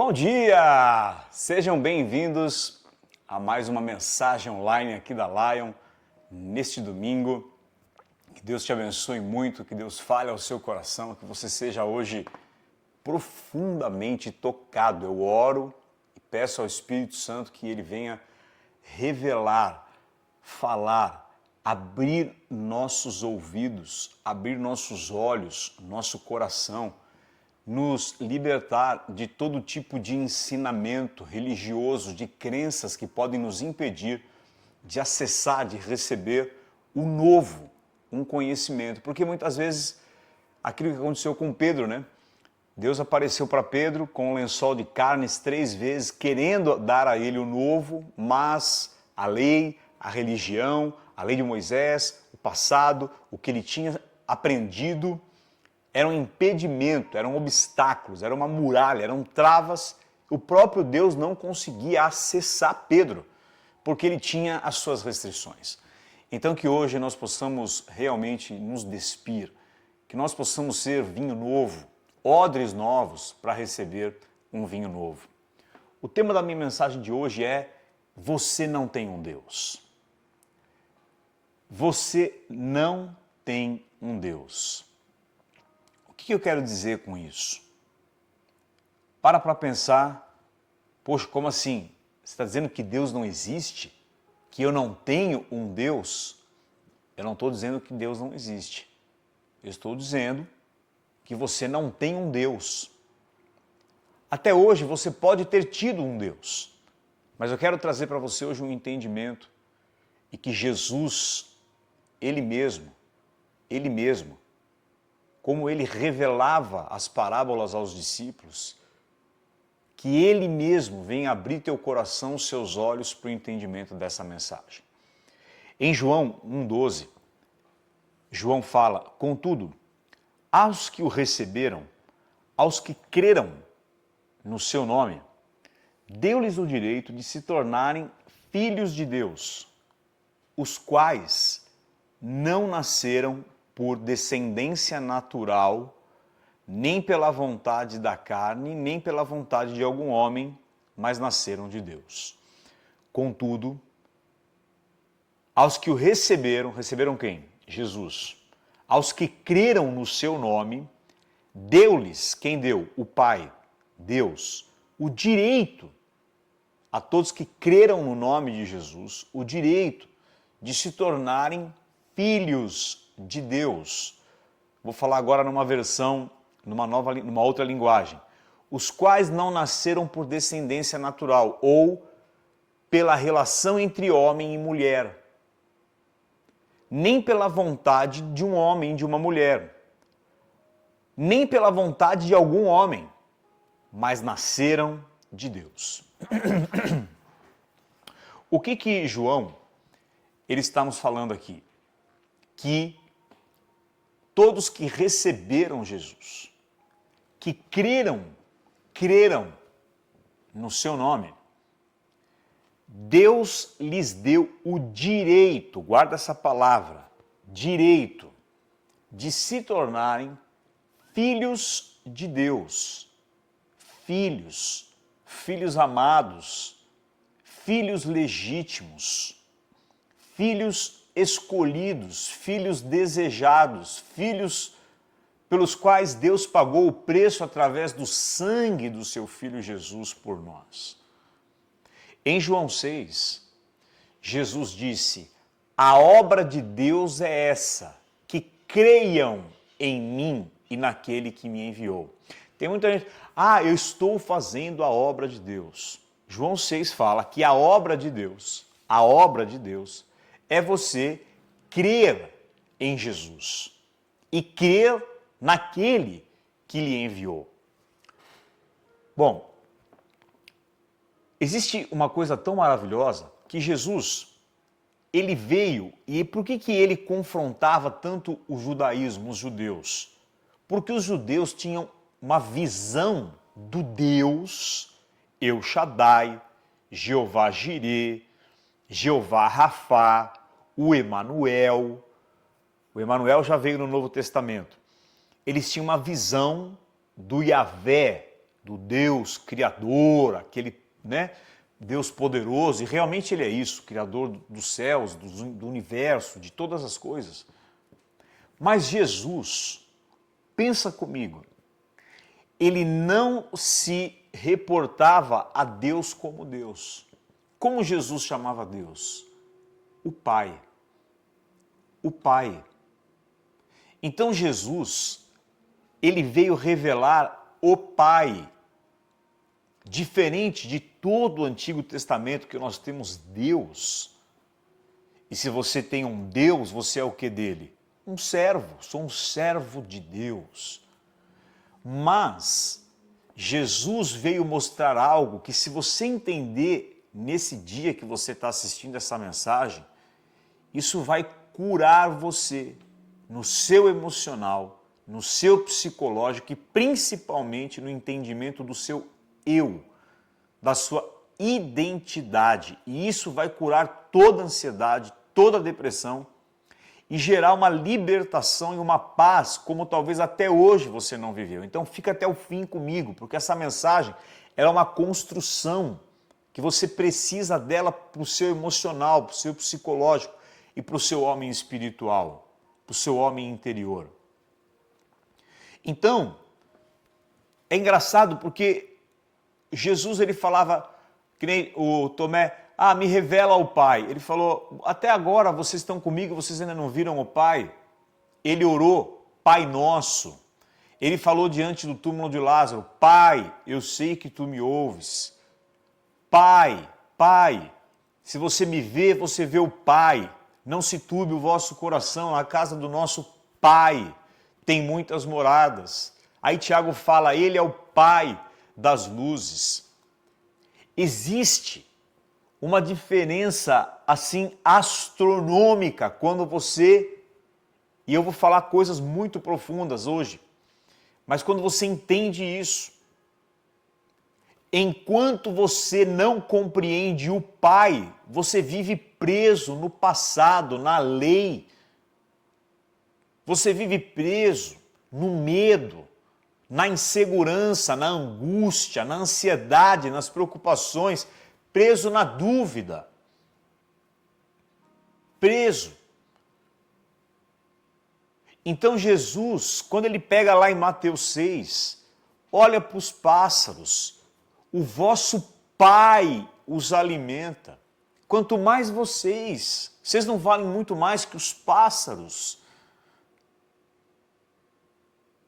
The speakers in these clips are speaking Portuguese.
Bom dia! Sejam bem-vindos a mais uma mensagem online aqui da Lion, neste domingo. Que Deus te abençoe muito, que Deus fale ao seu coração, que você seja hoje profundamente tocado. Eu oro e peço ao Espírito Santo que Ele venha revelar, falar, abrir nossos ouvidos, abrir nossos olhos, nosso coração, nos libertar de todo tipo de ensinamento religioso, de crenças que podem nos impedir de acessar, de receber o novo, um conhecimento. Porque muitas vezes, aquilo que aconteceu com Pedro, né? Deus apareceu para Pedro com um lençol de carnes 3 vezes, querendo dar a ele o novo, mas a lei, a religião, a lei de Moisés, o passado, o que ele tinha aprendido, era um impedimento, eram obstáculos, era uma muralha, eram travas. O próprio Deus não conseguia acessar Pedro, porque ele tinha as suas restrições. Então que hoje nós possamos realmente nos despir, que nós possamos ser vinho novo, odres novos para receber um vinho novo. O tema da minha mensagem de hoje é: você não tem um Deus. Você não tem um Deus. O que eu quero dizer com isso? Para pensar, poxa, como assim? Você está dizendo que Deus não existe? Que eu não tenho um Deus? Eu não estou dizendo que Deus não existe. Eu estou dizendo que você não tem um Deus. Até hoje você pode ter tido um Deus, mas eu quero trazer para você hoje um entendimento e que Jesus, Ele mesmo, como Ele revelava as parábolas aos discípulos, que Ele mesmo venha abrir teu coração, os seus olhos para o entendimento dessa mensagem. Em João 1,12, João fala: contudo, aos que o receberam, aos que creram no seu nome, deu-lhes o direito de se tornarem filhos de Deus, os quais não nasceram por descendência natural, nem pela vontade da carne, nem pela vontade de algum homem, mas nasceram de Deus. Contudo, aos que o receberam, receberam quem? Jesus. Aos que creram no seu nome, deu-lhes, quem deu? O Pai, Deus, o direito, a todos que creram no nome de Jesus, o direito de se tornarem filhos de Deus. Vou falar agora numa versão, numa outra linguagem. Os quais não nasceram por descendência natural ou pela relação entre homem e mulher, nem pela vontade de um homem e de uma mulher, nem pela vontade de algum homem, mas nasceram de Deus. O que João ele está nos falando aqui? Que todos que receberam Jesus, que creram no seu nome, Deus lhes deu o direito, guarda essa palavra, direito, de se tornarem filhos de Deus, filhos amados, filhos legítimos, filhos escolhidos, filhos desejados, filhos pelos quais Deus pagou o preço através do sangue do seu Filho Jesus por nós. Em João 6, Jesus disse: a obra de Deus é essa, que creiam em mim e naquele que me enviou. Tem muita gente, eu estou fazendo a obra de Deus. João 6 fala que a obra de Deus é você crer em Jesus e crer naquele que lhe enviou. Bom, existe uma coisa tão maravilhosa que Jesus, ele veio, e por que ele confrontava tanto o judaísmo, os judeus? Porque os judeus tinham uma visão do Deus El Shaddai, Jeová Jireh, Jeová Rafá, o Emanuel. O Emanuel já veio no Novo Testamento. Eles tinham uma visão do Yahvé, do Deus Criador, aquele, né, Deus poderoso, e realmente Ele é isso, Criador dos céus, do universo, de todas as coisas. Mas Jesus, pensa comigo, Ele não se reportava a Deus como Deus. Como Jesus chamava Deus? O Pai. O Pai. Então Jesus, Ele veio revelar o Pai. Diferente de todo o Antigo Testamento que nós temos Deus. E se você tem um Deus, você é o que dele? Um servo, sou um servo de Deus. Mas Jesus veio mostrar algo que, se você entender nesse dia que você está assistindo essa mensagem, isso vai curar você no seu emocional, no seu psicológico e principalmente no entendimento do seu eu, da sua identidade. E isso vai curar toda a ansiedade, toda a depressão e gerar uma libertação e uma paz como talvez até hoje você não viveu. Então fica até o fim comigo, porque essa mensagem ela é uma construção que você precisa dela para o seu emocional, para o seu psicológico e para o seu homem espiritual, para o seu homem interior. Então, é engraçado porque Jesus ele falava, que nem o Tomé, me revela o Pai. Ele falou, até agora vocês estão comigo, vocês ainda não viram o Pai. Ele orou, Pai Nosso. Ele falou diante do túmulo de Lázaro, Pai, eu sei que tu me ouves. Pai, Pai, se você me vê, você vê o Pai. Não se turbe o vosso coração, na casa do nosso Pai tem muitas moradas. Aí Tiago fala, Ele é o Pai das luzes. Existe uma diferença assim astronômica quando você, e eu vou falar coisas muito profundas hoje, mas quando você entende isso, enquanto você não compreende o Pai, você vive preso no passado, na lei, você vive preso no medo, na insegurança, na angústia, na ansiedade, nas preocupações, preso na dúvida. Preso. Então Jesus, quando ele pega lá em Mateus 6, olha para os pássaros, o vosso Pai os alimenta. Quanto mais vocês não valem muito mais que os pássaros.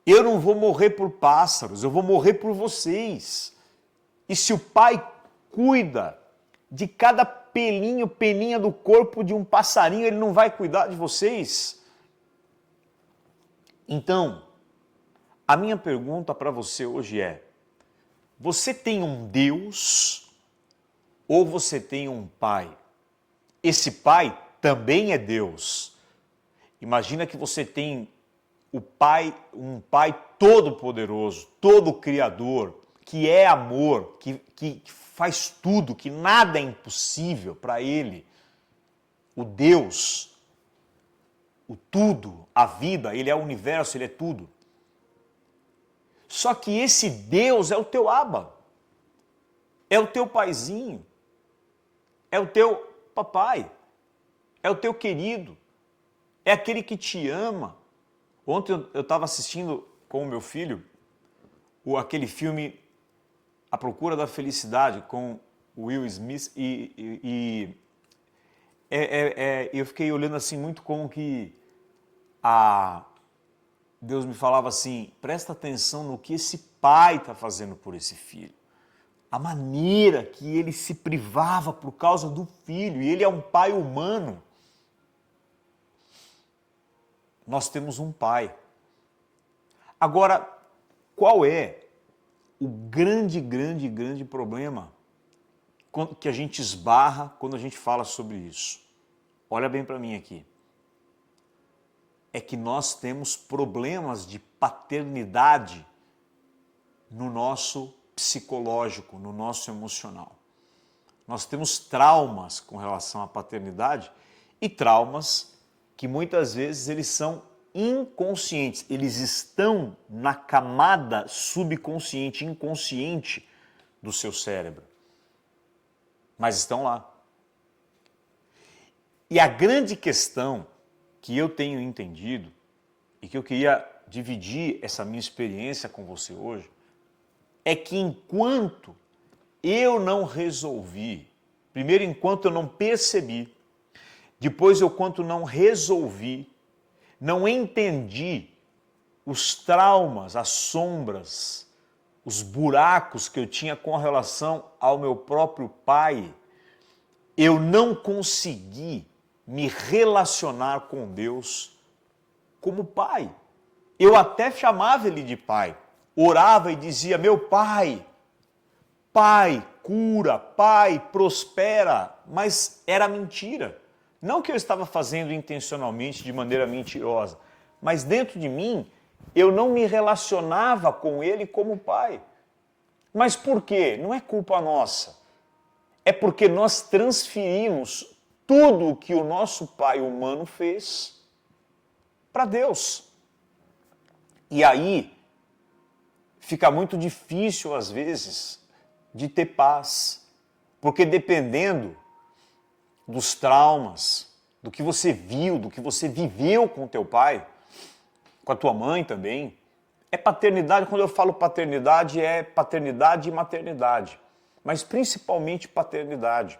Eu não vou morrer por pássaros, eu vou morrer por vocês. E se o Pai cuida de cada pelinho, peninha do corpo de um passarinho, Ele não vai cuidar de vocês? Então, a minha pergunta para você hoje é, você tem um Deus ou você tem um Pai? Esse Pai também é Deus. Imagina que você tem o Pai, um Pai todo-poderoso, todo-criador, que é amor, que faz tudo, que nada é impossível para Ele. O Deus, o tudo, a vida, Ele é o universo, Ele é tudo. Só que esse Deus é o teu Abba, é o teu paizinho, é o teu papai, é o teu querido, é aquele que te ama. Ontem eu estava assistindo com o meu filho aquele filme A Procura da Felicidade com o Will Smith e eu fiquei olhando assim muito como que Deus me falava assim, presta atenção no que esse pai está fazendo por esse filho. A maneira que ele se privava por causa do filho, e ele é um pai humano. Nós temos um pai. Agora, qual é o grande problema que a gente esbarra quando a gente fala sobre isso? Olha bem para mim aqui. É que nós temos problemas de paternidade no nosso psicológico, no nosso emocional. Nós temos traumas com relação à paternidade e traumas que muitas vezes eles são inconscientes. Eles estão na camada subconsciente, inconsciente do seu cérebro. Mas estão lá. E a grande questão que eu tenho entendido e que eu queria dividir essa minha experiência com você hoje é que enquanto eu não resolvi, primeiro enquanto eu não percebi, depois enquanto não resolvi, não entendi os traumas, as sombras, os buracos que eu tinha com relação ao meu próprio pai, eu não consegui me relacionar com Deus como pai. Eu até chamava ele de pai, orava e dizia, meu pai, pai, cura, pai, prospera, mas era mentira. Não que eu estava fazendo intencionalmente, de maneira mentirosa, mas dentro de mim, eu não me relacionava com ele como pai. Mas por quê? Não é culpa nossa. É porque nós transferimos tudo o que o nosso pai humano fez para Deus. E aí fica muito difícil, às vezes, de ter paz. Porque dependendo dos traumas, do que você viu, do que você viveu com o teu pai, com a tua mãe também, é paternidade. Quando eu falo paternidade, é paternidade e maternidade. Mas principalmente paternidade.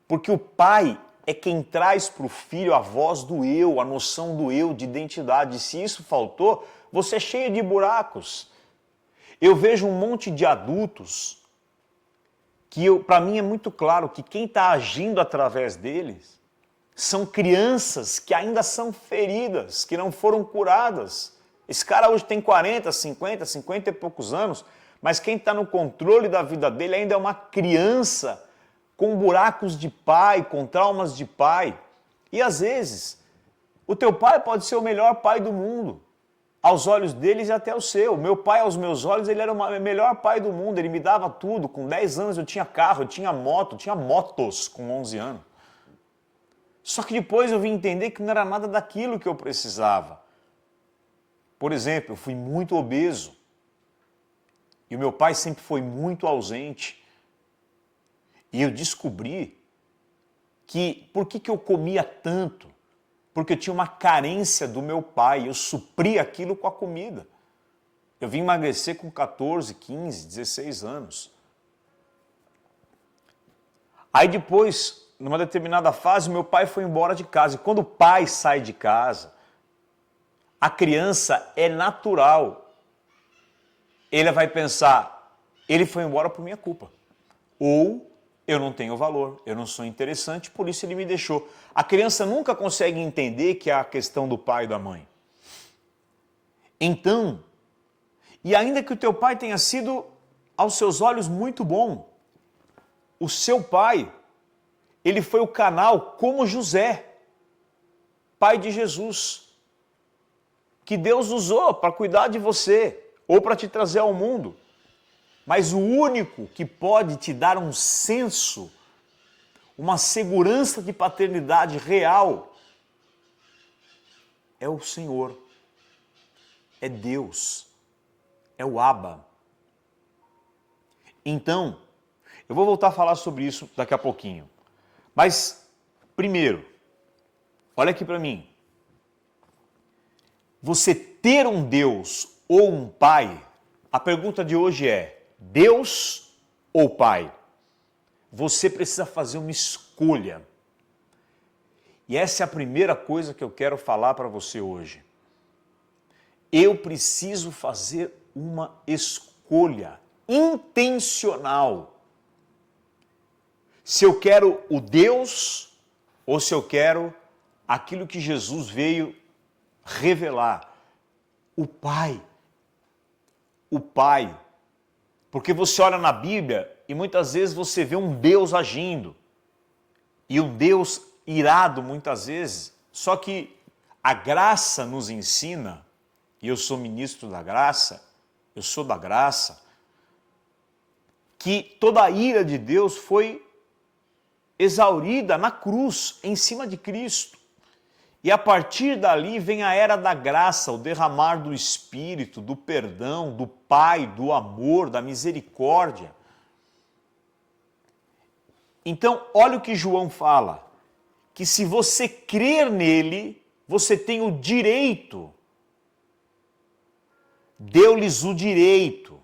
Porque o pai é quem traz para o filho a voz do eu, a noção do eu, de identidade. E se isso faltou, você é cheio de buracos. Eu vejo um monte de adultos que para mim é muito claro que quem está agindo através deles são crianças que ainda são feridas, que não foram curadas. Esse cara hoje tem 40, 50 e poucos anos, mas quem está no controle da vida dele ainda é uma criança com buracos de pai, com traumas de pai. E às vezes, o teu pai pode ser o melhor pai do mundo, aos olhos deles e até o seu. Meu pai, aos meus olhos, ele era o melhor pai do mundo, ele me dava tudo. Com 10 anos eu tinha carro, eu tinha moto, eu tinha motos com 11 anos. Só que depois eu vim entender que não era nada daquilo que eu precisava. Por exemplo, eu fui muito obeso. E o meu pai sempre foi muito ausente. E eu descobri que por que eu comia tanto? Porque eu tinha uma carência do meu pai, eu supria aquilo com a comida. Eu vim emagrecer com 14, 15, 16 anos. Aí depois, numa determinada fase, meu pai foi embora de casa. E quando o pai sai de casa, a criança é natural. Ele vai pensar, ele foi embora por minha culpa. Ou eu não tenho valor, eu não sou interessante, por isso ele me deixou. A criança nunca consegue entender que é a questão do pai e da mãe. Então, e ainda que o teu pai tenha sido, aos seus olhos, muito bom, o seu pai, ele foi o canal como José, pai de Jesus, que Deus usou para cuidar de você, ou para te trazer ao mundo. Mas o único que pode te dar um senso, uma segurança de paternidade real, é o Senhor, é Deus, é o Abba. Então, eu vou voltar a falar sobre isso daqui a pouquinho. Mas, primeiro, olha aqui para mim. Você ter um Deus ou um pai, a pergunta de hoje é, Deus ou pai? Você precisa fazer uma escolha. E essa é a primeira coisa que eu quero falar para você hoje. Eu preciso fazer uma escolha intencional. Se eu quero o Deus ou se eu quero aquilo que Jesus veio revelar. O Pai. O Pai. Porque você olha na Bíblia e muitas vezes você vê um Deus agindo. E um Deus irado muitas vezes. Só que a graça nos ensina, e eu sou ministro da graça, eu sou da graça, que toda a ira de Deus foi exaurida na cruz, em cima de Cristo. E a partir dali vem a era da graça, o derramar do Espírito, do perdão, do Pai, do amor, da misericórdia. Então, olha o que João fala, que se você crer nele, você tem o direito. Deu-lhes o direito.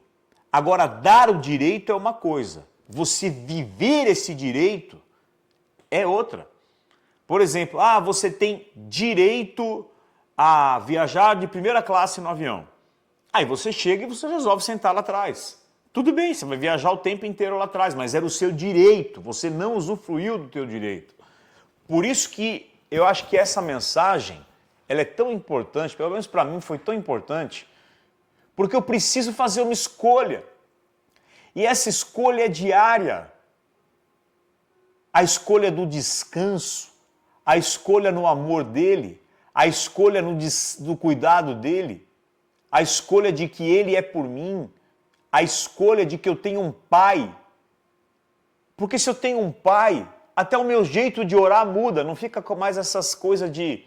Agora, dar o direito é uma coisa, você viver esse direito é outra. Por exemplo, você tem direito a viajar de primeira classe no avião. Aí você chega e você resolve sentar lá atrás. Tudo bem, você vai viajar o tempo inteiro lá atrás, mas era o seu direito, você não usufruiu do teu direito. Por isso que eu acho que essa mensagem, ela é tão importante, pelo menos para mim foi tão importante, porque eu preciso fazer uma escolha. E essa escolha é diária. A escolha do descanso, a escolha no amor dele, a escolha no cuidado dele, a escolha de que ele é por mim, a escolha de que eu tenho um pai. Porque se eu tenho um pai, até o meu jeito de orar muda, não fica com mais essas coisas de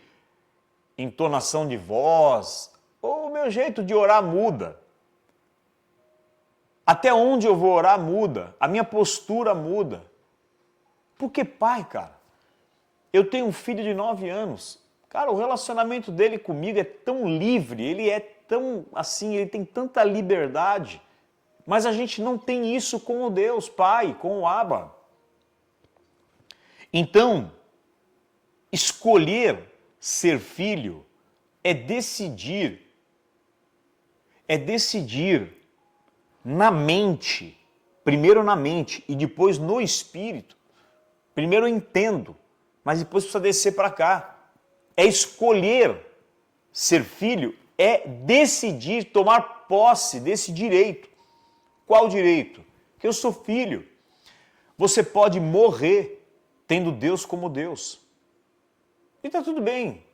entonação de voz, ou o meu jeito de orar muda. Até onde eu vou orar muda, a minha postura muda. Porque pai, cara, eu tenho um filho de 9 anos, cara, o relacionamento dele comigo é tão livre, ele é tão assim, ele tem tanta liberdade, mas a gente não tem isso com o Deus Pai, com o Abba. Então, escolher ser filho é decidir na mente, primeiro na mente e depois no espírito. Primeiro eu entendo, mas depois precisa descer para cá. É escolher ser filho, é decidir, tomar posse desse direito. Qual direito? Que eu sou filho. Você pode morrer tendo Deus como Deus. E está tudo bem.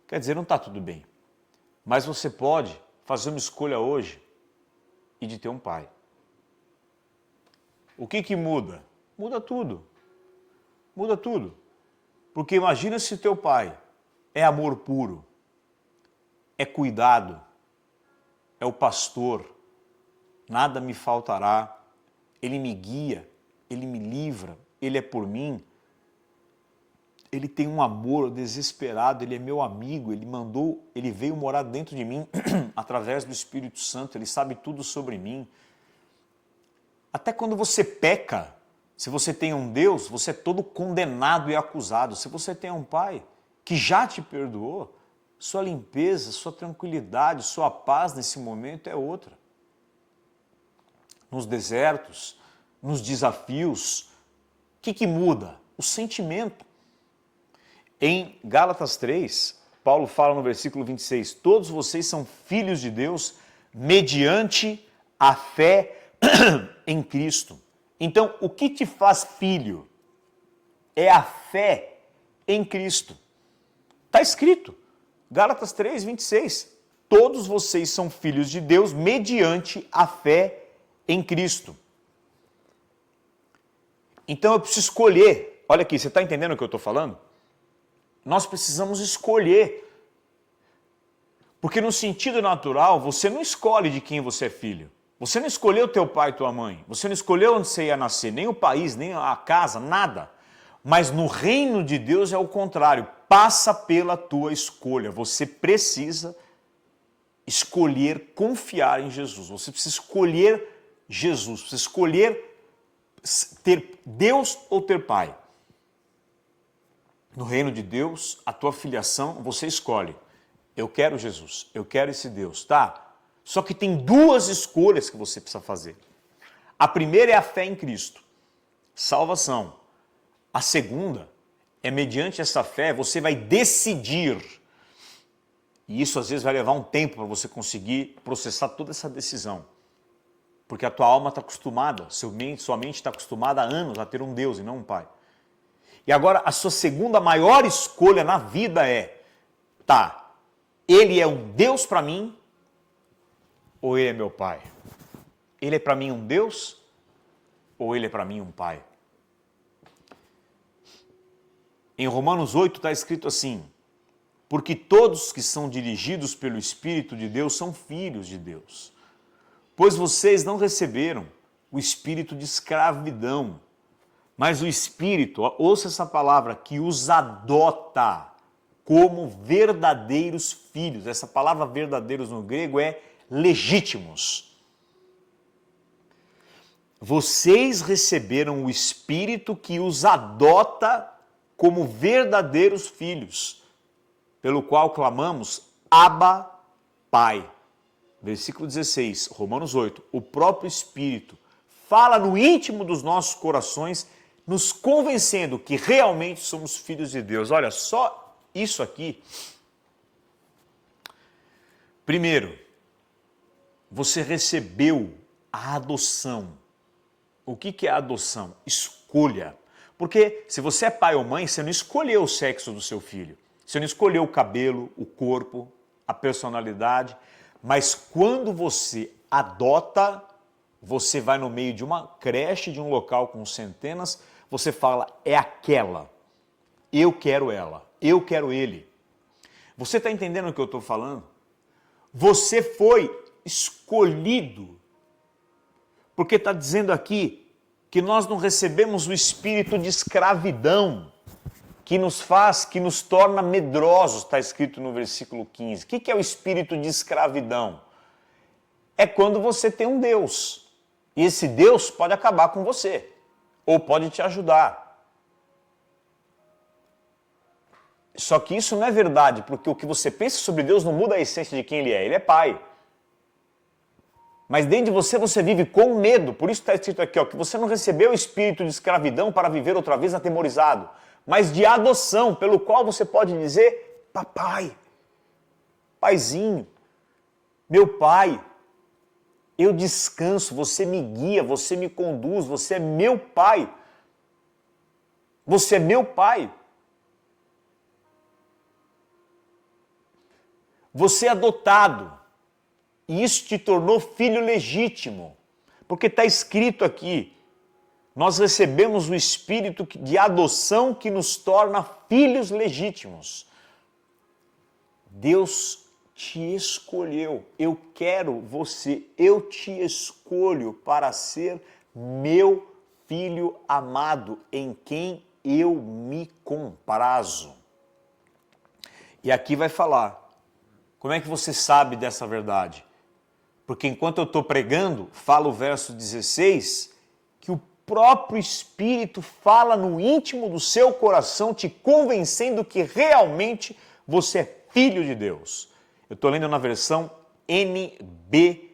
Quer dizer, não está tudo bem. Mas você pode fazer uma escolha hoje e de ter um pai. O que muda? Muda tudo. Muda tudo. Porque imagina se teu pai é amor puro, é cuidado, é o pastor, nada me faltará, ele me guia, ele me livra, ele é por mim, ele tem um amor desesperado, ele é meu amigo, ele veio morar dentro de mim através do Espírito Santo, ele sabe tudo sobre mim. Até quando você peca, se você tem um Deus, você é todo condenado e acusado. Se você tem um pai que já te perdoou, sua limpeza, sua tranquilidade, sua paz nesse momento é outra. Nos desertos, nos desafios, o que muda? O sentimento. Em Gálatas 3, Paulo fala no versículo 26, todos vocês são filhos de Deus mediante a fé em Cristo. Então, o que te faz filho é a fé em Cristo. Está escrito, Gálatas 3, 26. Todos vocês são filhos de Deus mediante a fé em Cristo. Então, eu preciso escolher. Olha aqui, você está entendendo o que eu estou falando? Nós precisamos escolher. Porque no sentido natural, você não escolhe de quem você é filho. Você não escolheu teu pai e tua mãe, você não escolheu onde você ia nascer, nem o país, nem a casa, nada. Mas no reino de Deus é o contrário, passa pela tua escolha. Você precisa escolher confiar em Jesus, você precisa escolher Jesus, precisa escolher ter Deus ou ter pai. No reino de Deus, a tua filiação, você escolhe. Eu quero Jesus, eu quero esse Deus, tá? Só que tem duas escolhas que você precisa fazer. A primeira é a fé em Cristo, salvação. A segunda é mediante essa fé você vai decidir. E isso às vezes vai levar um tempo para você conseguir processar toda essa decisão. Porque a tua alma está acostumada, sua mente está acostumada há anos a ter um Deus e não um Pai. E agora a sua segunda maior escolha na vida é, ele é um Deus para mim, ou ele é meu pai? Ele é para mim um Deus ou ele é para mim um pai? Em Romanos 8 está escrito assim: porque todos que são dirigidos pelo Espírito de Deus são filhos de Deus. Pois vocês não receberam o espírito de escravidão, mas o Espírito, ouça essa palavra, que os adota como verdadeiros filhos. Essa palavra verdadeiros no grego é legítimos. Vocês receberam o Espírito que os adota como verdadeiros filhos, pelo qual clamamos, Abba, Pai. Versículo 16, Romanos 8. O próprio Espírito fala no íntimo dos nossos corações, nos convencendo que realmente somos filhos de Deus. Olha, só isso aqui. Primeiro, você recebeu a adoção. O que é a adoção? Escolha. Porque se você é pai ou mãe, você não escolheu o sexo do seu filho. Você não escolheu o cabelo, o corpo, a personalidade. Mas quando você adota, você vai no meio de uma creche, de um local com centenas, você fala, é aquela. Eu quero ela. Eu quero ele. Você está entendendo o que eu estou falando? Você foi escolhido. Porque está dizendo aqui que nós não recebemos o espírito de escravidão, que nos faz, que nos torna medrosos, está escrito no versículo 15. O que é o espírito de escravidão? É quando você tem um Deus, e esse Deus pode acabar com você, ou pode te ajudar. Só que isso não é verdade, porque o que você pensa sobre Deus não muda a essência de quem Ele é Pai. Mas dentro de você, você vive com medo, por isso está escrito aqui, ó, que você não recebeu o espírito de escravidão para viver outra vez atemorizado, mas de adoção, pelo qual você pode dizer, papai, paizinho, meu pai, eu descanso, você me guia, você me conduz, você é meu pai. Você é meu pai. Você é adotado. E isso te tornou filho legítimo. Porque está escrito aqui, nós recebemos o espírito de adoção que nos torna filhos legítimos. Deus te escolheu. Eu quero você, eu te escolho para ser meu filho amado, em quem eu me comprazo. E aqui vai falar, como é que você sabe dessa verdade? Porque enquanto eu estou pregando, fala o verso 16, que o próprio Espírito fala no íntimo do seu coração, te convencendo que realmente você é filho de Deus. Eu estou lendo na versão NBVP.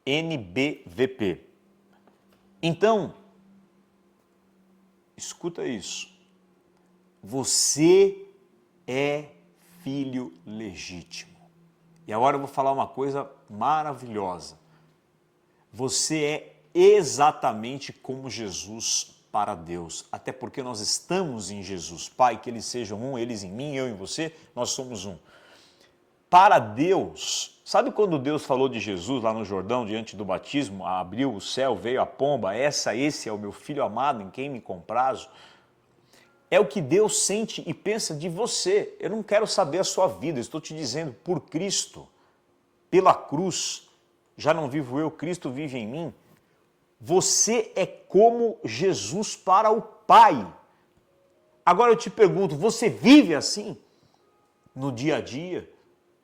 NBVP. Então, escuta isso. Você é filho legítimo. E agora eu vou falar uma coisa maravilhosa. Você é exatamente como Jesus para Deus. Até porque nós estamos em Jesus. Pai, que eles sejam um, eles em mim, eu em você, nós somos um. Para Deus, sabe quando Deus falou de Jesus lá no Jordão, diante do batismo, abriu o céu, veio a pomba, esse é o meu filho amado em quem me comprazo? É o que Deus sente e pensa de você. Eu não quero saber a sua vida, estou te dizendo, por Cristo, pela cruz, já não vivo eu, Cristo vive em mim. Você é como Jesus para o Pai. Agora eu te pergunto, você vive assim? No dia a dia?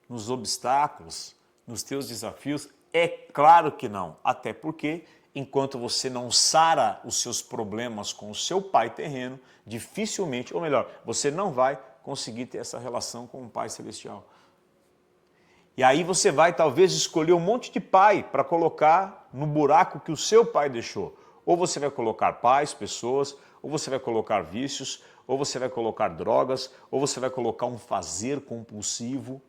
Nos obstáculos? Nos teus desafios? É claro que não. Até porque, enquanto você não sara os seus problemas com o seu pai terreno, dificilmente, ou melhor, você não vai conseguir ter essa relação com o Pai Celestial. E aí você vai talvez escolher um monte de pai para colocar no buraco que o seu pai deixou. Ou você vai colocar pais, pessoas, ou você vai colocar vícios, ou você vai colocar drogas, ou você vai colocar um fazer compulsivo.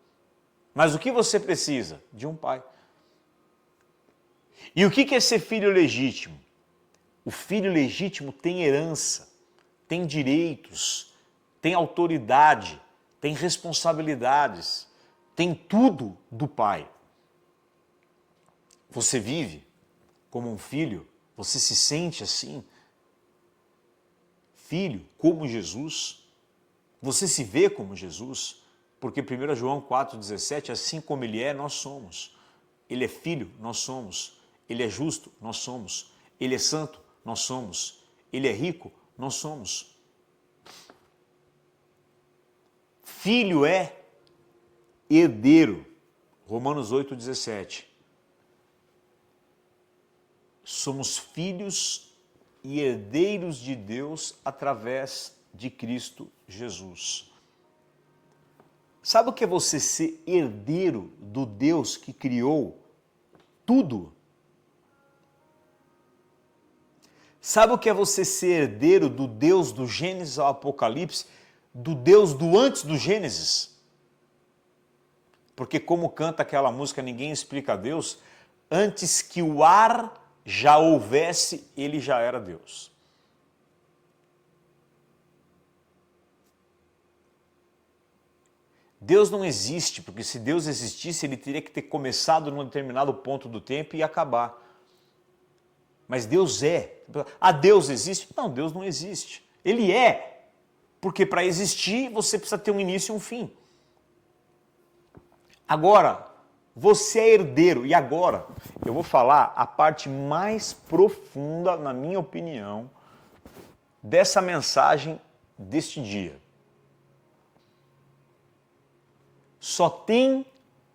Mas o que você precisa? De um pai. E o que é ser filho legítimo? O filho legítimo tem herança, tem direitos, tem autoridade, tem responsabilidades, tem tudo do pai. Você vive como um filho? Você se sente assim? filho como Jesus? Você se vê como Jesus? Porque 1 João 4,17, assim como ele é, nós somos. Ele é filho, nós somos. Ele é justo, nós somos. Ele é santo, nós somos. Ele é rico, nós somos. Filho é herdeiro. Romanos 8,17. Somos filhos e herdeiros de Deus através de Cristo Jesus. Sabe o que é você ser herdeiro do Deus que criou tudo? Sabe o que é você ser herdeiro do Deus do Gênesis ao Apocalipse, do Deus do antes do Gênesis? Porque como canta aquela música Ninguém Explica a Deus, antes que o ar já houvesse, ele já era Deus. Deus não existe, porque se Deus existisse, ele teria que ter começado num determinado ponto do tempo e acabar. Mas Deus é. Ah, Deus existe? Não, Deus não existe. Ele é. Porque para existir, você precisa ter um início e um fim. Agora, você é herdeiro. E agora, eu vou falar a parte mais profunda, na minha opinião, dessa mensagem deste dia. Só tem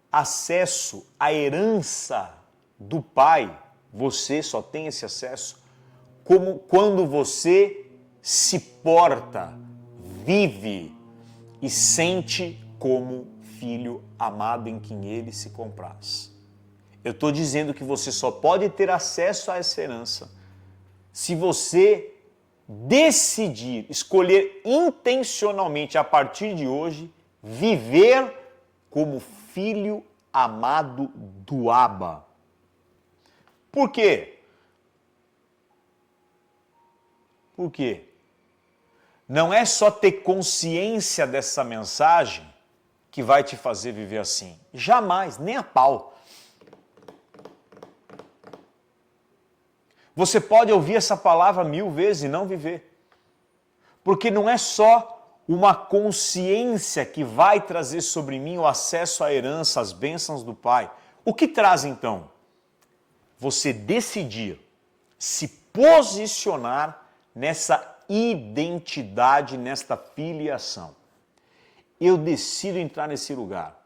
acesso à herança do Pai, você só tem esse acesso, como quando você se porta, vive e sente como filho amado em quem ele se compraz. Eu estou dizendo que você só pode ter acesso a essa herança se você decidir, escolher intencionalmente a partir de hoje, viver como filho amado do Abba. Por quê? Por quê? Não é só ter consciência dessa mensagem que vai te fazer viver assim. Jamais, nem a pau. Você pode ouvir essa palavra 1000 vezes e não viver. Porque não é só uma consciência que vai trazer sobre mim o acesso à herança, às bênçãos do Pai. O que traz então? Você decidir se posicionar nessa identidade, nesta filiação. Eu decido entrar nesse lugar.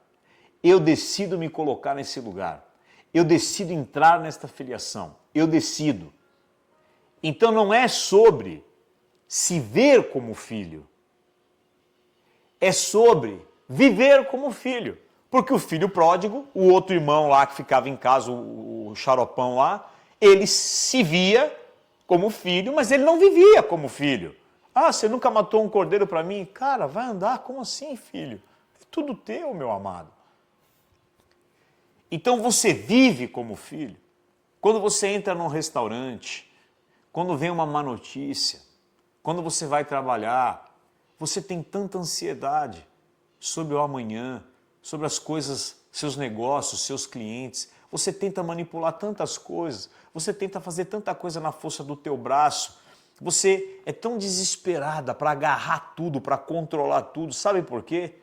Eu decido me colocar nesse lugar. Eu decido entrar nesta filiação. Eu decido. Então não é sobre se ver como filho. É sobre viver como filho. Porque o filho pródigo, o outro irmão lá que ficava em casa, o xaropão lá, ele se via como filho, mas ele não vivia como filho. Ah, você nunca matou um cordeiro para mim? Cara, vai andar, como assim, filho? É tudo teu, meu amado. Então você vive como filho. Quando você entra num restaurante, quando vem uma má notícia, quando você vai trabalhar, você tem tanta ansiedade sobre o amanhã, sobre as coisas, seus negócios, seus clientes. Você tenta manipular tantas coisas, você tenta fazer tanta coisa na força do teu braço. Você é tão desesperada para agarrar tudo, para controlar tudo. Sabe por quê?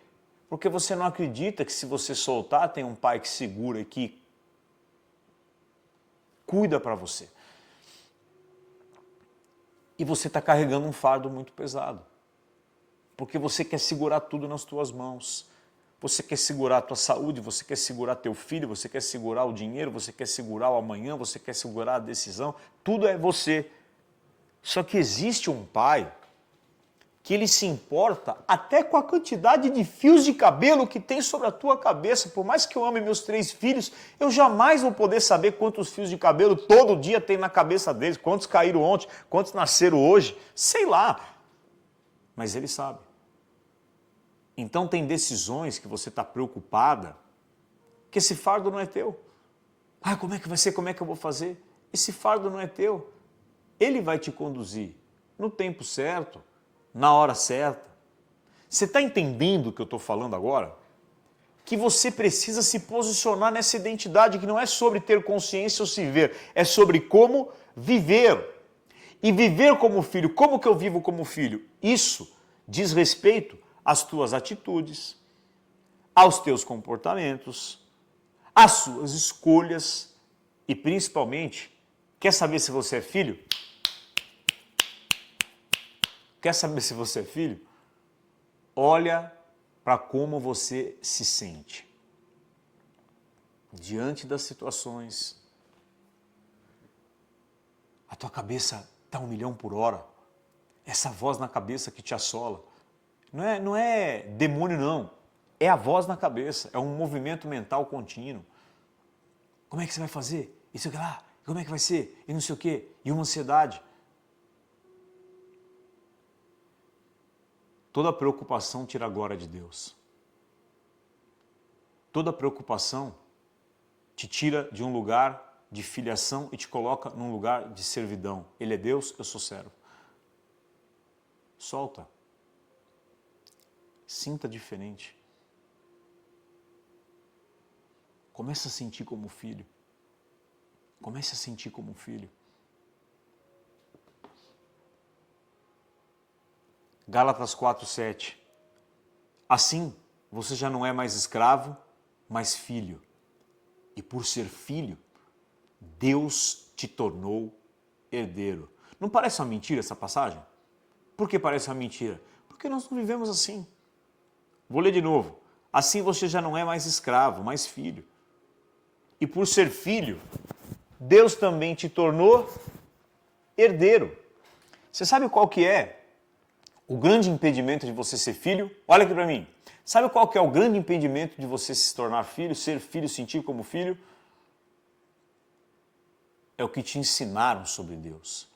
Porque você não acredita que se você soltar, tem um pai que segura e que cuida para você. E você está carregando um fardo muito pesado. Porque você quer segurar tudo nas tuas mãos. Você quer segurar a tua saúde, você quer segurar teu filho, você quer segurar o dinheiro, você quer segurar o amanhã, você quer segurar a decisão. Tudo é você. Só que existe um pai que ele se importa até com a quantidade de fios de cabelo que tem sobre a tua cabeça. Por mais que eu ame meus 3 filhos, eu jamais vou poder saber quantos fios de cabelo todo dia tem na cabeça deles, quantos caíram ontem, quantos nasceram hoje, sei lá. Mas ele sabe. Então tem decisões que você está preocupada, que esse fardo não é teu. Ah, como é que vai ser? Como é que eu vou fazer? Esse fardo não é teu. Ele vai te conduzir no tempo certo, na hora certa. Você está entendendo o que eu estou falando agora? Que você precisa se posicionar nessa identidade que não é sobre ter consciência ou se ver, é sobre como viver. E viver como filho, como que eu vivo como filho? Isso diz respeito às tuas atitudes, aos teus comportamentos, às suas escolhas e principalmente, quer saber se você é filho? Quer saber se você é filho? Olha para como você se sente diante das situações. A tua cabeça está 1.000.000 por hora. Essa voz na cabeça que te assola. Não é demônio, não. É a voz na cabeça. É um movimento mental contínuo. Como é que você vai fazer? Isso aqui lá. Como é que vai ser? E não sei o quê. E uma ansiedade. Toda preocupação tira a glória de Deus. Toda preocupação te tira de um lugar de filiação e te coloca num lugar de servidão. Ele é Deus, eu sou servo. Solta. Sinta diferente. Comece a sentir como filho. Comece a sentir como filho. Gálatas 4:7. Assim, você já não é mais escravo, mas filho. E por ser filho, Deus te tornou herdeiro. Não parece uma mentira essa passagem? Por que parece uma mentira? Porque nós não vivemos assim. Vou ler de novo. Assim você já não é mais escravo, mas filho. E por ser filho, Deus também te tornou herdeiro. Você sabe qual que é o grande impedimento de você ser filho? Olha aqui para mim. Sabe qual que é o grande impedimento de você se tornar filho, ser filho, sentir como filho? É o que te ensinaram sobre Deus.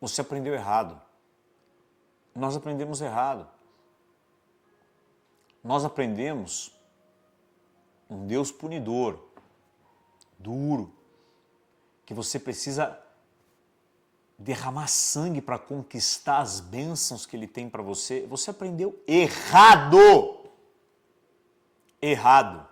Você aprendeu errado. Nós aprendemos errado. Nós aprendemos um Deus punidor, duro, que você precisa derramar sangue para conquistar as bênçãos que Ele tem para você. Você aprendeu errado. Errado.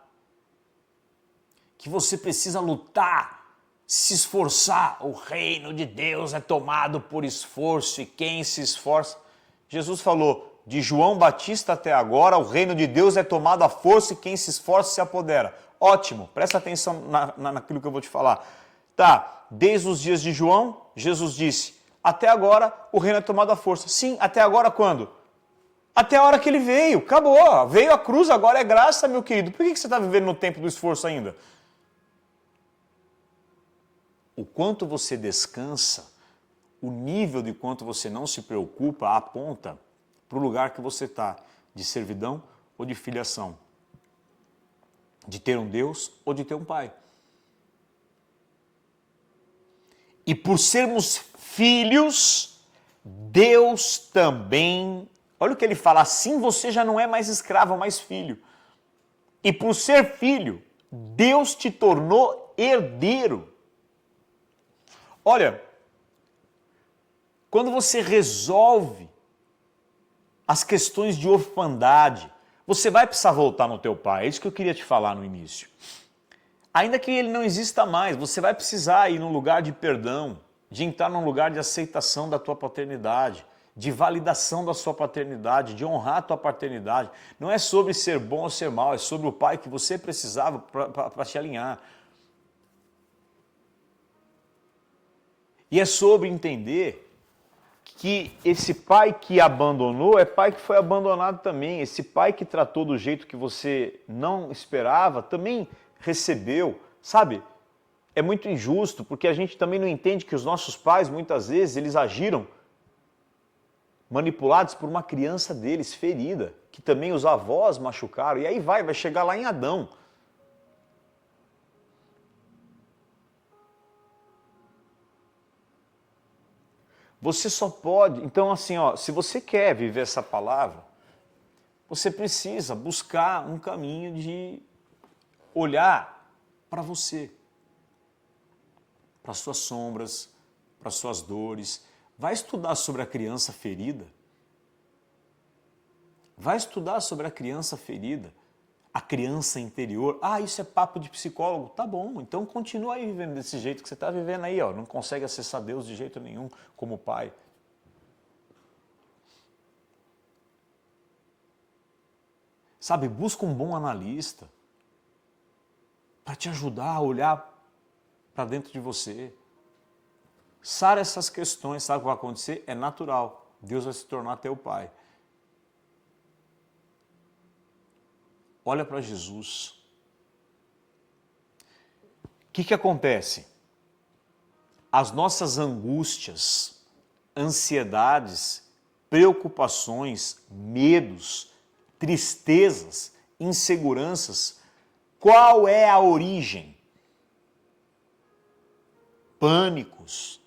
Que você precisa lutar, se esforçar. O reino de Deus é tomado por esforço e quem se esforça... Jesus falou, de João Batista até agora, o reino de Deus é tomado à força e quem se esforça se apodera. Ótimo, presta atenção naquilo que eu vou te falar. Tá, desde os dias de João, Jesus disse, até agora o reino é tomado à força. Sim, até agora quando? Até a hora que ele veio, acabou. Veio a cruz, agora é graça, meu querido. Por que você está vivendo no tempo do esforço ainda? O quanto você descansa, o nível de quanto você não se preocupa aponta para o lugar que você está, de servidão ou de filiação. De ter um Deus ou de ter um pai. E por sermos filhos, Deus também... Olha o que ele fala, assim você já não é mais escravo, mas filho. E por ser filho, Deus te tornou herdeiro. Olha, quando você resolve as questões de orfandade, você vai precisar voltar no teu pai. É isso que eu queria te falar no início. Ainda que ele não exista mais, você vai precisar ir num lugar de perdão, de entrar num lugar de aceitação da tua paternidade, de validação da sua paternidade, de honrar a tua paternidade. Não é sobre ser bom ou ser mal, é sobre o pai que você precisava para te alinhar. E é sobre entender que esse pai que abandonou é pai que foi abandonado também. Esse pai que tratou do jeito que você não esperava também recebeu, sabe? É muito injusto, porque a gente também não entende que os nossos pais, muitas vezes, eles agiram manipulados por uma criança deles, ferida, que também os avós machucaram, e aí vai chegar lá em Adão. Você só pode, então assim, ó, se você quer viver essa palavra, você precisa buscar um caminho de olhar para você, para suas sombras, para suas dores. Vai estudar sobre a criança ferida. Vai estudar sobre a criança ferida. a criança interior. Ah, isso é papo de psicólogo. Tá bom, então continua aí vivendo desse jeito que você está vivendo aí, ó. Não consegue acessar Deus de jeito nenhum como pai. Sabe, busca um bom analista para te ajudar a olhar para dentro de você. Sara essas questões, sabe o que vai acontecer? É natural. Deus vai se tornar teu pai. Olha para Jesus. O que acontece? As nossas angústias, ansiedades, preocupações, medos, tristezas, inseguranças, qual é a origem? Pânicos,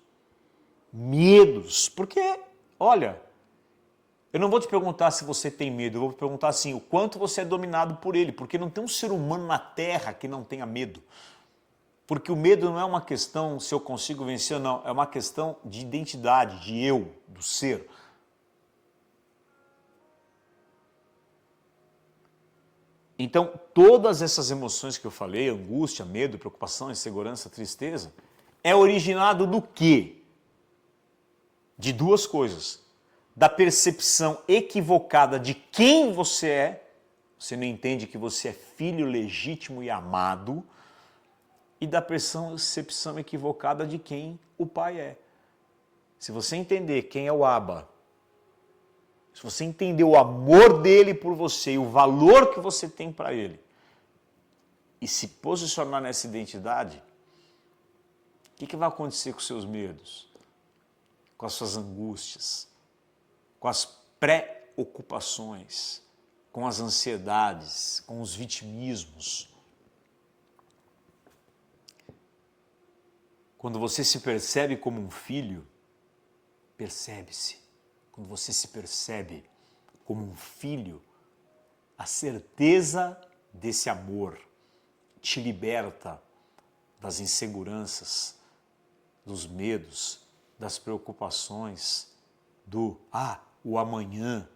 medos, porque, olha, eu não vou te perguntar se você tem medo, eu vou te perguntar assim, o quanto você é dominado por ele, porque não tem um ser humano na Terra que não tenha medo. Porque o medo não é uma questão se eu consigo vencer ou não, é uma questão de identidade, de eu, do ser. Então, todas essas emoções que eu falei, angústia, medo, preocupação, insegurança, tristeza, é originado do quê? De duas coisas. Da percepção equivocada de quem você é, você não entende que você é filho legítimo e amado, e da percepção equivocada de quem o pai é. Se você entender quem é o Abba, se você entender o amor dele por você e o valor que você tem para ele, e se posicionar nessa identidade, o que vai acontecer com os seus medos? Com as suas angústias? Com as preocupações? Com as ansiedades? Com os vitimismos? Quando você se percebe como um filho, percebe-se. Quando você se percebe como um filho, a certeza desse amor te liberta das inseguranças, dos medos, das preocupações, o amanhã.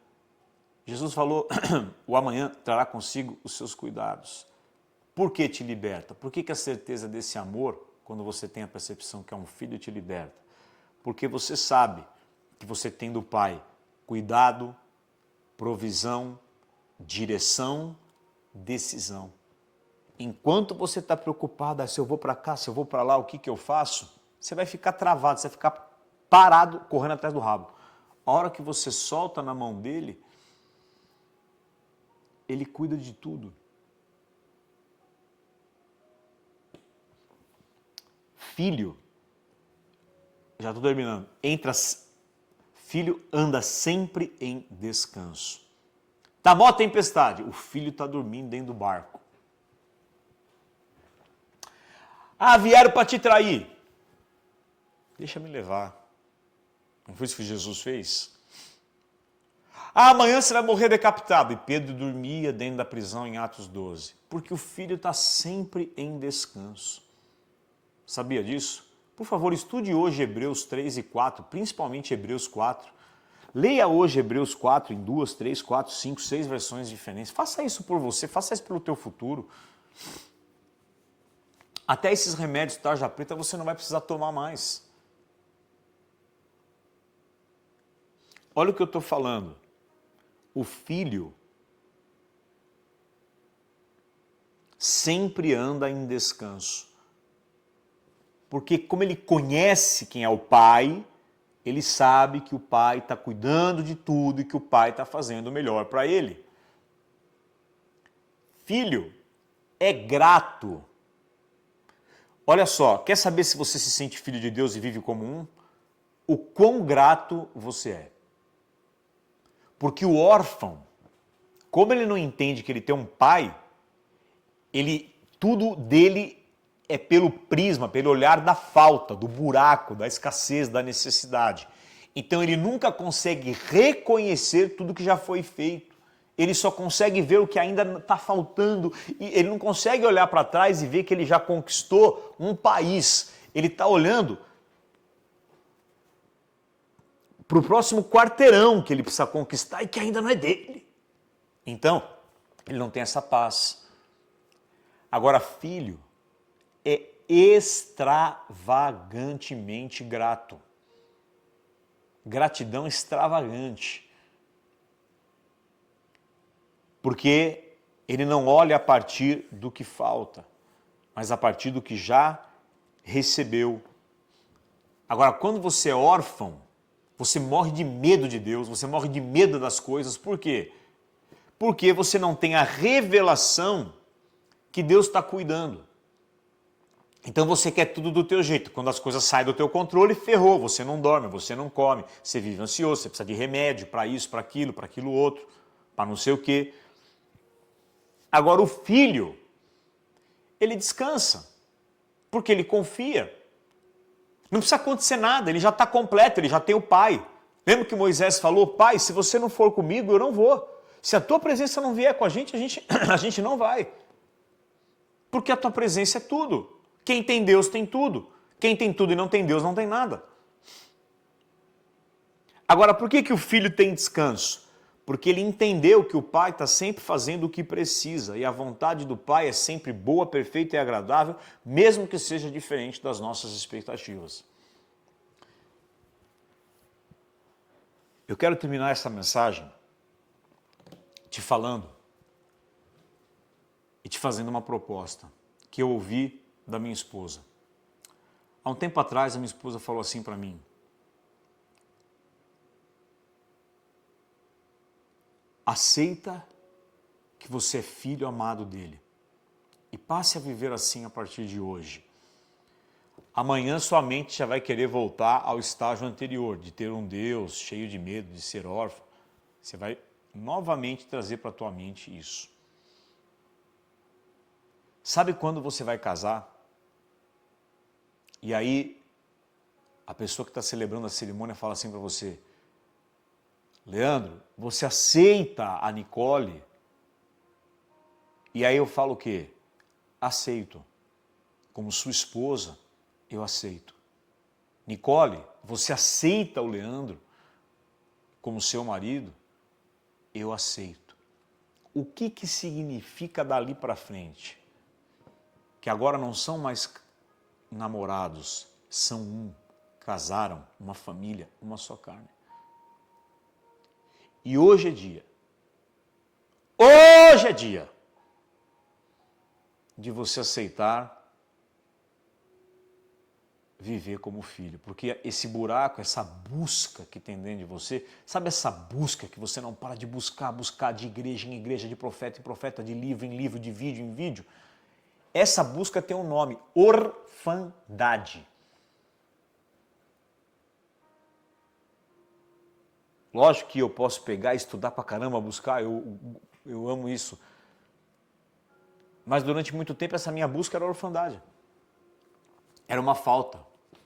Jesus falou, o amanhã trará consigo os seus cuidados. Por que te liberta? Por que a certeza desse amor, quando você tem a percepção que é um filho, te liberta? Porque você sabe que você tem do Pai cuidado, provisão, direção, decisão. Enquanto você está preocupado, se eu vou para cá, se eu vou para lá, o que eu faço? Você vai ficar travado, você vai ficar parado, correndo atrás do rabo. A hora que você solta na mão dele, ele cuida de tudo. Filho, já estou terminando, filho anda sempre em descanso. Tá mó tempestade, o filho está dormindo dentro do barco. Ah, vieram para te trair. Deixa me levar. Não foi isso que Jesus fez? Ah, amanhã você vai morrer decapitado. E Pedro dormia dentro da prisão em Atos 12. Porque o filho está sempre em descanso. Sabia disso? Por favor, estude hoje Hebreus 3 e 4, principalmente Hebreus 4. Leia hoje Hebreus 4 em 2, 3, 4, 5, 6 versões diferentes. Faça isso por você, faça isso pelo teu futuro. Até esses remédios tarja preta você não vai precisar tomar mais. Olha o que eu estou falando. O filho sempre anda em descanso. Porque como ele conhece quem é o pai, ele sabe que o pai está cuidando de tudo e que o pai está fazendo o melhor para ele. Filho é grato. Olha só, quer saber se você se sente filho de Deus e vive como um? O quão grato você é. Porque o órfão, como ele não entende que ele tem um pai, tudo dele é pelo prisma, pelo olhar da falta, do buraco, da escassez, da necessidade. Então ele nunca consegue reconhecer tudo que já foi feito. Ele só consegue ver o que ainda está faltando. E ele não consegue olhar para trás e ver que ele já conquistou um país. Ele está olhando para o próximo quarteirão que ele precisa conquistar e que ainda não é dele. Então, ele não tem essa paz. Agora, filho é extravagantemente grato. Gratidão extravagante. Porque ele não olha a partir do que falta, mas a partir do que já recebeu. Agora, quando você é órfão, você morre de medo de Deus, você morre de medo das coisas. Por quê? Porque você não tem a revelação que Deus está cuidando. Então você quer tudo do teu jeito. Quando as coisas saem do teu controle, ferrou. Você não dorme, você não come, você vive ansioso, você precisa de remédio para isso, para aquilo outro, para não sei o quê. Agora o filho, ele descansa, porque ele confia. Não precisa acontecer nada, ele já está completo, ele já tem o pai. Lembra que Moisés falou, pai, se você não for comigo, eu não vou. Se a tua presença não vier com a gente não vai. Porque a tua presença é tudo. Quem tem Deus tem tudo. Quem tem tudo e não tem Deus não tem nada. Agora, por que o filho tem descanso? Porque ele entendeu que o pai está sempre fazendo o que precisa. E a vontade do pai é sempre boa, perfeita e agradável, mesmo que seja diferente das nossas expectativas. Eu quero terminar essa mensagem te falando e te fazendo uma proposta que eu ouvi da minha esposa. Há um tempo atrás, a minha esposa falou assim para mim: aceita que você é filho amado dele e passe a viver assim a partir de hoje. Amanhã sua mente já vai querer voltar ao estágio anterior, de ter um Deus cheio de medo, de ser órfão. Você vai novamente trazer para a tua mente isso. Sabe quando você vai casar? E aí a pessoa que está celebrando a cerimônia fala assim para você: Leandro, você aceita a Nicole? E aí eu falo o quê? Aceito. Como sua esposa, eu aceito. Nicole, você aceita o Leandro como seu marido? Eu aceito. O que significa dali para frente? Que agora não são mais namorados, são um. Casaram, uma família, uma só carne. E hoje é dia de você aceitar viver como filho, porque esse buraco, essa busca que tem dentro de você, sabe essa busca que você não para de buscar de igreja em igreja, de profeta em profeta, de livro em livro, de vídeo em vídeo? Essa busca tem um nome: orfandade. Lógico que eu posso pegar e estudar pra caramba, buscar, eu amo isso. Mas durante muito tempo essa minha busca era orfandade. Era uma falta.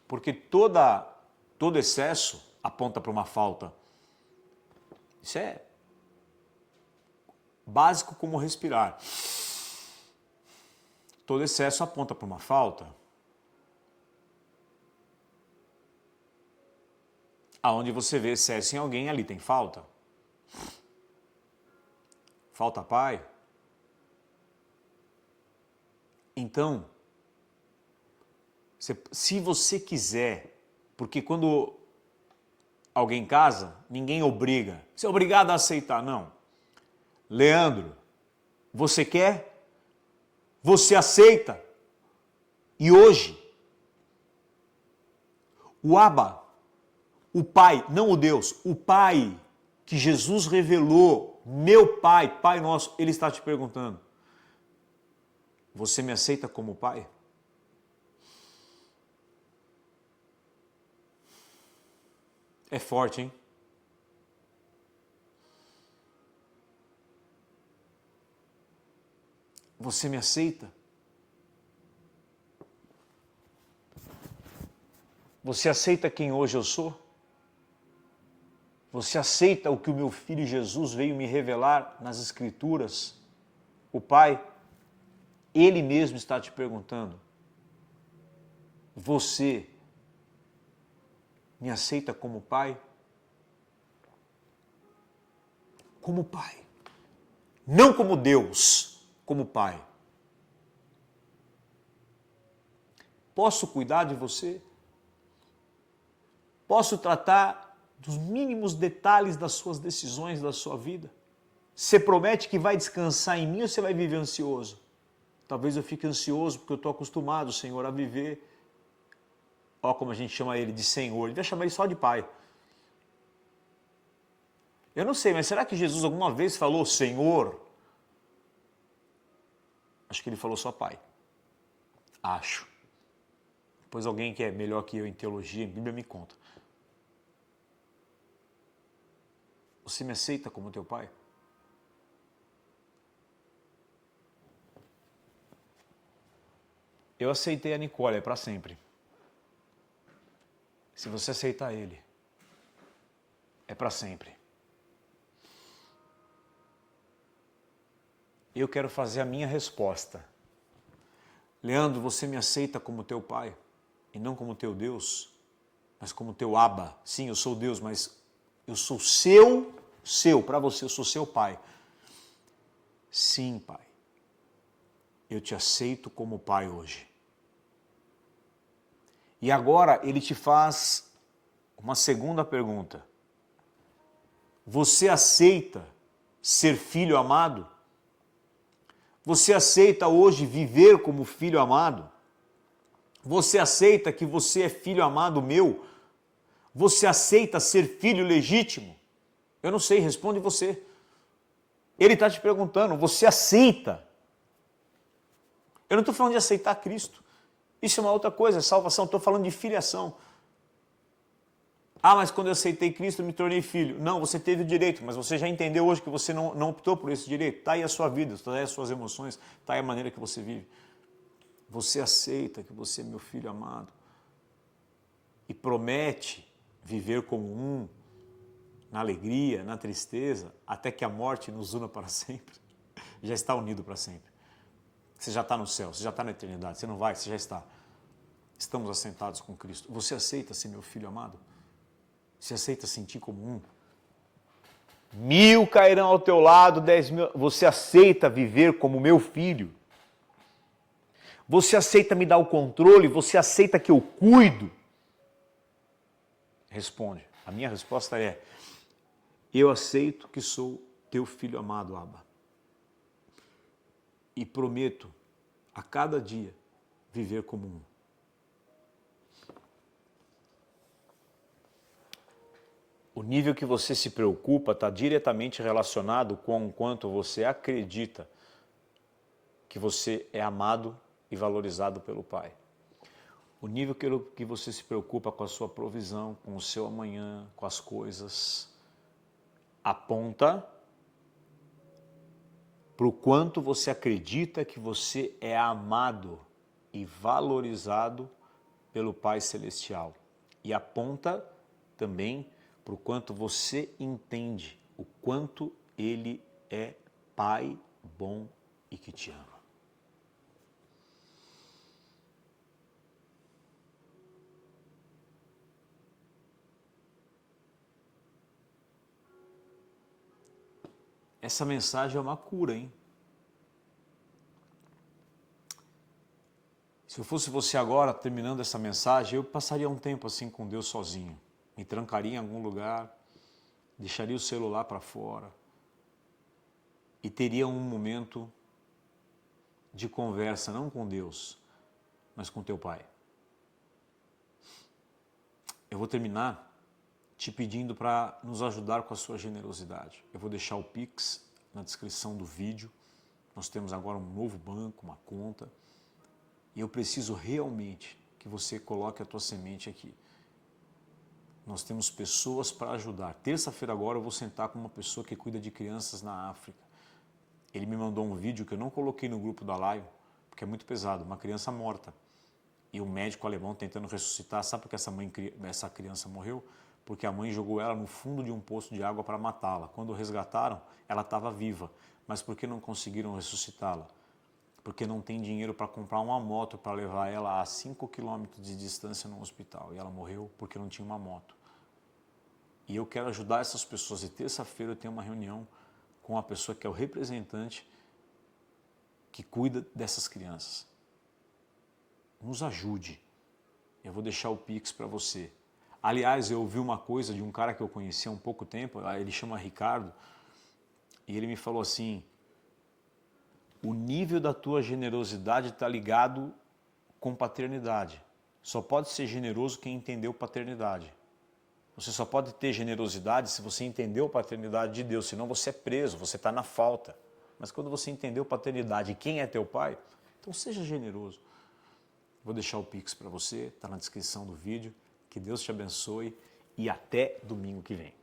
Porque todo excesso aponta para uma falta. Isso é básico como respirar. Todo excesso aponta para uma falta. Aonde você vê excesso em alguém, ali tem falta. Falta pai. Então, se você quiser, porque quando alguém casa, ninguém obriga. Você é obrigado a aceitar, não. Leandro, você quer? Você aceita? E hoje, o Abba, o Pai, não o Deus, o Pai que Jesus revelou, meu Pai, Pai nosso, Ele está te perguntando: você me aceita como Pai? É forte, hein? Você me aceita? Você aceita quem hoje eu sou? Você aceita o que o meu filho Jesus veio me revelar nas Escrituras? O Pai, Ele mesmo está te perguntando: você me aceita como Pai? Como Pai. Não como Deus, como Pai. Posso cuidar de você? Posso tratar dos mínimos detalhes das suas decisões, da sua vida? Você promete que vai descansar em mim ou você vai viver ansioso? Talvez eu fique ansioso porque eu estou acostumado, Senhor, a viver, ó como a gente chama ele de Senhor, devia chamar ele só de Pai. Eu não sei, mas será que Jesus alguma vez falou Senhor? Acho que ele falou só Pai. Acho. Depois alguém que é melhor que eu em teologia, em Bíblia, me conta. Você me aceita como teu Pai? Eu aceitei a Nicole, é para sempre. Se você aceitar ele, é para sempre. Eu quero fazer a minha resposta. Leandro, você me aceita como teu Pai, e não como teu Deus, mas como teu Abba. Sim, eu sou Deus, mas eu sou seu, para você, eu sou seu Pai. Sim, Pai. Eu te aceito como Pai hoje. E agora ele te faz uma segunda pergunta. Você aceita ser filho amado? Você aceita hoje viver como filho amado? Você aceita que você é filho amado meu? Você aceita ser filho legítimo? Eu não sei, responde você. Ele está te perguntando, você aceita? Eu não estou falando de aceitar Cristo. Isso é uma outra coisa, salvação. Estou falando de filiação. Ah, mas quando eu aceitei Cristo, eu me tornei filho. Não, você teve o direito, mas você já entendeu hoje que você não optou por esse direito. Está aí a sua vida, está aí as suas emoções, está aí a maneira que você vive. Você aceita que você é meu filho amado e promete viver como um, na alegria, na tristeza, até que a morte nos una para sempre. Já está unido para sempre. Você já está no céu, você já está na eternidade, você não vai, você já está. Estamos assentados com Cristo. Você aceita ser meu filho amado? Você aceita sentir como um? 1000 cairão ao teu lado, 10.000. Você aceita viver como meu filho? Você aceita me dar o controle? Você aceita que eu cuido? Responde. A minha resposta é: eu aceito que sou teu filho amado, Abba. E prometo a cada dia viver como um. O nível que você se preocupa está diretamente relacionado com o quanto você acredita que você é amado e valorizado pelo Pai. O nível que você se preocupa com a sua provisão, com o seu amanhã, com as coisas, aponta para o quanto você acredita que você é amado e valorizado pelo Pai Celestial. E aponta também para o quanto você entende o quanto Ele é Pai bom e que te ama. Essa mensagem é uma cura, hein? Se eu fosse você agora, terminando essa mensagem, eu passaria um tempo assim com Deus sozinho. Me trancaria em algum lugar, deixaria o celular para fora e teria um momento de conversa, não com Deus, mas com teu Pai. Eu vou terminar te pedindo para nos ajudar com a sua generosidade. Eu vou deixar o Pix na descrição do vídeo. Nós temos agora um novo banco, uma conta. E eu preciso realmente que você coloque a tua semente aqui. Nós temos pessoas para ajudar. Terça-feira agora eu vou sentar com uma pessoa que cuida de crianças na África. Ele me mandou um vídeo que eu não coloquei no grupo da Live, porque é muito pesado, uma criança morta. E o médico alemão tentando ressuscitar. Sabe por que essa criança morreu? Porque a mãe jogou ela no fundo de um poço de água para matá-la. Quando resgataram, ela estava viva. Mas por que não conseguiram ressuscitá-la? Porque não tem dinheiro para comprar uma moto para levar ela a 5 quilômetros de distância no hospital. E ela morreu porque não tinha uma moto. E eu quero ajudar essas pessoas. E terça-feira eu tenho uma reunião com a pessoa que é o representante que cuida dessas crianças. Nos ajude. Eu vou deixar o Pix para você. Aliás, eu ouvi uma coisa de um cara que eu conheci há um pouco tempo, ele chama Ricardo, e ele me falou assim, o nível da tua generosidade está ligado com paternidade. Só pode ser generoso quem entendeu paternidade. Você só pode ter generosidade se você entendeu a paternidade de Deus, senão você é preso, você está na falta. Mas quando você entendeu paternidade e quem é teu pai, então seja generoso. Vou deixar o Pix para você, está na descrição do vídeo. Que Deus te abençoe e até domingo que vem.